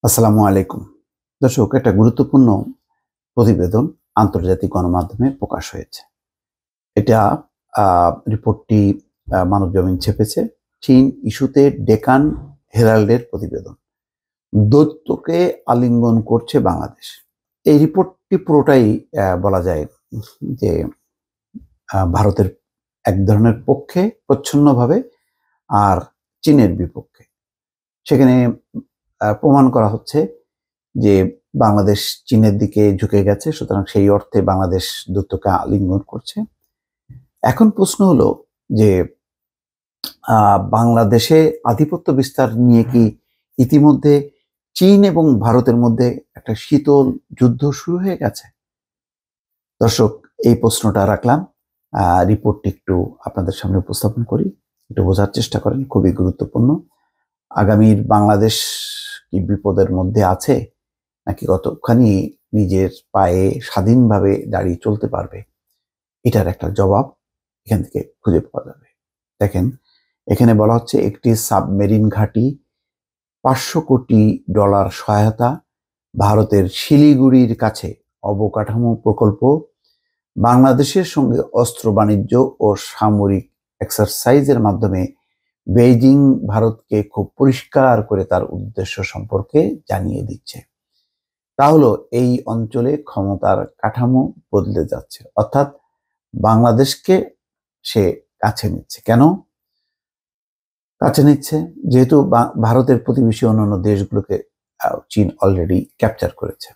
আসসালামু আলাইকুম। দর্শক, একটা গুরুত্বপূর্ণ প্রতিবেদন আন্তর্জাতিক গণমাধ্যমে প্রকাশ হয়েছে। এটা রিপোর্টটি মানবজমিন ছেপেছে। চীন ইস্যুতে ডেকান হেরাল্ডের প্রতিবেদন। দৈত্যকে আলিঙ্গন করছে বাংলাদেশ। এই রিপোর্টটি পুরোটাই বলা যায় যে ভারতের এক ধরনের পক্ষে প্রচ্ছন্নভাবে আর চীনের বিপক্ষে। সেখানে প্রমাণ করা হচ্ছে যে বাংলাদেশ চীনের দিকে ঝুঁকে গেছে, সুতরাং সেই অর্থে বাংলাদেশ দূতকে আলিঙ্গন করছে। এখন প্রশ্ন হলো যে বাংলাদেশে আধিপত্য বিস্তার নিয়ে কি ইতিমধ্যে চীন এবং ভারতের মধ্যে একটা শীতল যুদ্ধ শুরু হয়ে গেছে? দর্শক, এই প্রশ্নটা রাখলাম। রিপোর্টটি একটু আপনাদের সামনে উপস্থাপন করি, একটু বোঝার চেষ্টা করেন। খুবই গুরুত্বপূর্ণ। আগামীর বাংলাদেশ কি বিপদের মধ্যে আছে, নাকি কতখানি নিজের পায়ে স্বাধীনভাবে দাঁড়িয়ে চলতে পারবে, এটার একটা জবাব এখান থেকে খুঁজে পাওয়া যাবে। দেখেন, এখানে বলা হচ্ছে একটি সাবমেরিন ঘাঁটি, $500 কোটি সহায়তা, ভারতের শিলিগুড়ির কাছে অবকাঠামো প্রকল্প, বাংলাদেশের সঙ্গে অস্ত্র বাণিজ্য ও সামরিক এক্সারসাইজের মাধ্যমে বেইজিং ভারতকে খুব পরিষ্কার করে তার উদ্দেশ্য সম্পর্কে জানিয়ে দিচ্ছে। তাহলে এই অঞ্চলে ক্ষমতার কাঠামো বদলে যাচ্ছে, অর্থাৎ বাংলাদেশকে সে কাছে নিচ্ছে। কেন কাছে নিচ্ছে? যেহেতু ভারতের প্রতিবেশী অন্যান্য দেশগুলোকে চীন অলরেডি ক্যাপচার করেছে।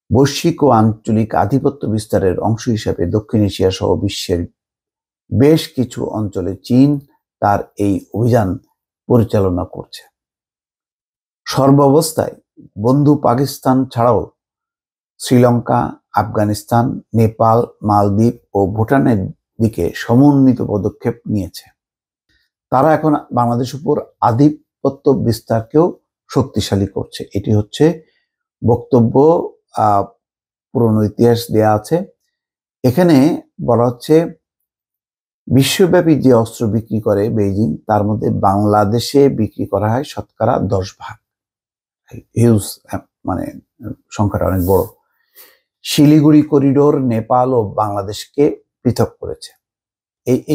বৈশ্বিক ও আঞ্চলিক আধিপত্য বিস্তারের অংশ হিসেবে দক্ষিণ এশিয়া সহ বিশ্বের বেশ কিছু অঞ্চলে চীন তার এই অভিযান পরিচালনা করছে। সর্বাবস্থায় বন্ধু পাকিস্তান ছাড়াও শ্রীলঙ্কা, আফগানিস্তান, নেপাল, মালদ্বীপ ও ভুটানের দিকে সমন্বিত পদক্ষেপ নিয়েছে। তারা এখন বাংলাদেশের উপর আধিপত্য বিস্তারকেও শক্তিশালী করছে। এটি হচ্ছে বক্তব্য, পুরনো ইতিহাস দেয়া আছে। এখানে বলা হচ্ছে বিশ্বব্যাপী যে অস্ত্র বিক্রি করে বেইজিং, তার মধ্যে বাংলাদেশে বিক্রি করা হয় শতকরা 10%। হিউজ, মানে সংখ্যাটা অনেক বড়। শিলিগুড়ি করিডোর নেপাল ও বাংলাদেশকে পৃথক করেছে।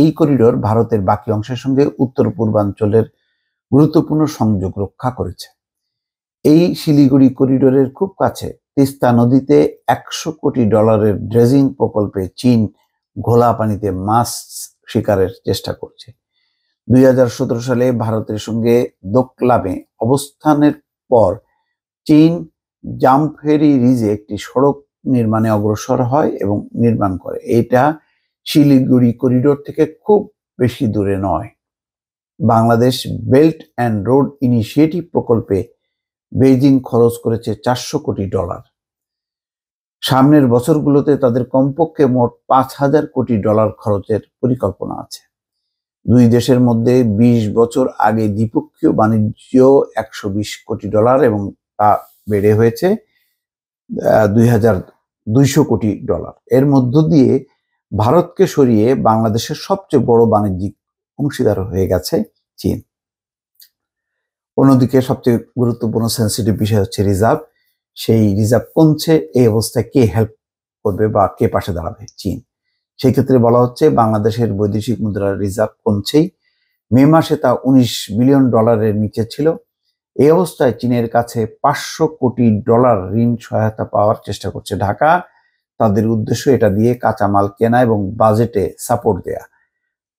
এই করিডোর ভারতের বাকি অংশের সঙ্গে উত্তর পূর্বাঞ্চলের গুরুত্বপূর্ণ সংযোগ রক্ষা করেছে। এই শিলিগুড়ি করিডোরের খুব কাছে তিস্তা নদীতে $100 কোটি ড্রেজিং প্রকল্পে চীন ঘোলা পানিতে মাছ শিকারের চেষ্টা করছে। 2017 সালে ভারতের সঙ্গে দোকলামে অবস্থানের পর চীন জামফেরি রিজে একটি সড়ক নির্মাণে অগ্রসর হয় এবং নির্মাণ করে। এটা শিলিগুড়ি করিডোর থেকে খুব বেশি দূরে নয়। Bangladesh belt and road initiative প্রকল্পে বেইজিং খরচ করেছে $400 কোটি। সামনের বছরগুলোতে তাদের কমপক্ষে মোট $5,000 কোটি খরচের পরিকল্পনা আছে। দুই দেশের মধ্যে 20 বছর আগে দ্বিপক্ষীয় বাণিজ্য $120 কোটি এবং তা বেড়ে হয়েছে $2,200 কোটি। এর মধ্য দিয়ে ভারতকে সরিয়ে বাংলাদেশের সবচেয়ে বড় বাণিজ্যিক অংশীদার হয়ে গেছে চীন। অন্যদিকে সবচেয়ে গুরুত্বপূর্ণ সেন্সিটিভ বিষয় হচ্ছে রিজার্ভ। সেই রিজার্ভ কমছে। এই অবস্থায় কে হেল্প করবে বা কে পাশে দাঁড়াবে? চীন। সেই ক্ষেত্রে বলা হচ্ছে বাংলাদেশের বৈদেশিক মুদ্রার রিজার্ভ কমছেই। মে মাসে তা $19 বিলিয়ন নিচে ছিল। এই অবস্থায় চীনের কাছে $500 কোটি ঋণ সহায়তা পাওয়ার চেষ্টা করছে ঢাকা। তাদের উদ্দেশ্য এটা দিয়ে কাঁচামাল কেনা এবং বাজেটে সাপোর্ট দেয়া।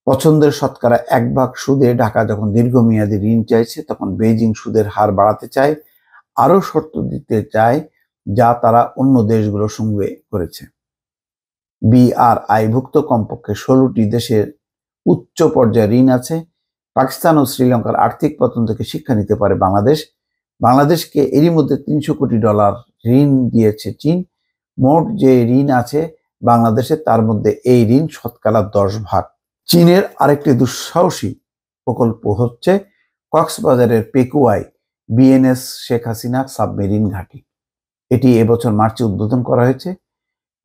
পছন্দের শতকরা 1 ভাগ সুদে ঢাকা যখন দীর্ঘমেয়াদী ঋণ চাইছে, তখন বেইজিং সুদের হার বাড়াতে চায়, আরো শর্ত দিতে চায়, যা তারা অন্য দেশগুলোর সঙ্গে করেছে। BRI-ভুক্ত কমপক্ষে 16টি দেশের উচ্চ পর্যায়ে ঋণ আছে। পাকিস্তান ও শ্রীলঙ্কার আর্থিক পতন থেকে শিক্ষা নিতে পারে বাংলাদেশ। বাংলাদেশকে এরই মধ্যে $300 কোটি ঋণ দিয়েছে চীন। মোট যে ঋণ আছে বাংলাদেশে, তার মধ্যে এই ঋণ শতকরা 10 ভাগ। চীনের আরেকটি দুঃসাহসী প্রকল্প হচ্ছে কক্সবাজারের পেকুয়ায় বিএনএস শেখ হাসিনা সাবমেরিন ঘাঁটি। এটি এবছর মার্চে উদ্বোধন করা হয়েছে।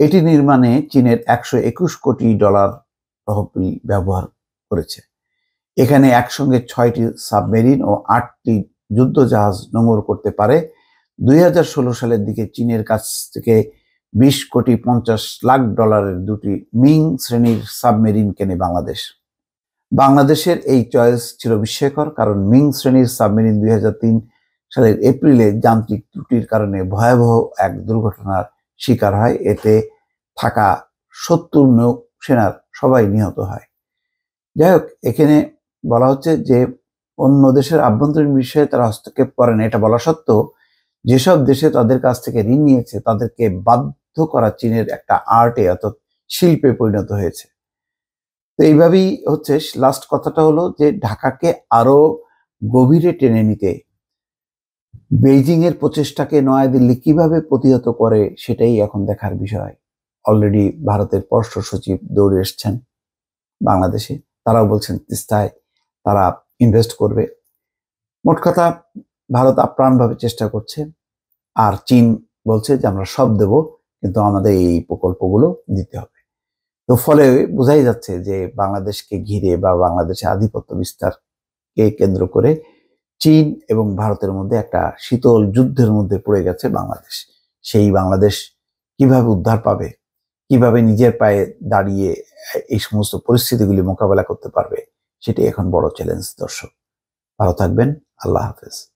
এটি নির্মাণে চীনের $121 কোটি তহবিল ব্যবহার করেছে। এখানে একসঙ্গে 6টি সাবমেরিন ও 8টি যুদ্ধজাহাজ নোঙর করতে পারে। 2016 সালের দিকে চীনের কাছ থেকে 20,50,00,000 দুটি মিং শ্রেণীর সাবমেরিন কেনে বাংলাদেশ। বাংলাদেশের এই চয়েস ছিল বিস্ময়কর, কারণ মিং শ্রেণীর সাবমেরিন 2003 সালের এপ্রিলে যান্ত্রিক ত্রুটির কারণে ভয়াবহ এক দুর্ঘটনার শিকার হয়। এতে থাকা 70 নৌসেনার সবাই নিহত হয়। যাই হোক, এখানে বলা হচ্ছে যে অন্য দেশের আভ্যন্তরীণ বিষয়ে তারা হস্তক্ষেপ করে না। এটা বলা সত্ত্বেও যেসব দেশে তাদের কাছ থেকে ঋণ নিয়েছে তাদেরকে বাধ্য করা চীনের একটা আর্টে অর্থাৎ শিল্পে পরিণত হয়েছে। তো এইভাবেই হচ্ছে লাস্ট কথাটা হলো যে ঢাকাকে আরো গভীরে টেনে নিতে বেইজিং এর প্রচেষ্টাকে নয়াদিল্লি কিভাবে প্রতিহত করে সেটাই এখন দেখার বিষয়। অলরেডি ভারতের পররাষ্ট্র সচিব দৌড়ে এসছেন বাংলাদেশে, তারাও বলছেন তিস্তায় তারা ইনভেস্ট করবে। মোট কথা, ভারত আপ্রাণভাবে চেষ্টা করছে, আর চীন বলছে যে আমরা সব দেব, কিন্তু আমাদের এই প্রকল্পগুলো দিতে হবে। তো ফলে বোঝাই যাচ্ছে যে বাংলাদেশকে ঘিরে বা বাংলাদেশে আধিপত্য বিস্তারকে কেন্দ্র করে চীন এবং ভারতের মধ্যে একটা শীতল যুদ্ধের মধ্যে পড়ে গেছে বাংলাদেশ। সেই বাংলাদেশ কিভাবে উদ্ধার পাবে, কিভাবে নিজের পায়ে দাঁড়িয়ে এই সমস্ত পরিস্থিতিগুলি মোকাবেলা করতে পারবে, সেটি এখন বড় চ্যালেঞ্জ। দর্শক, ভালো থাকবেন। আল্লাহ হাফেজ।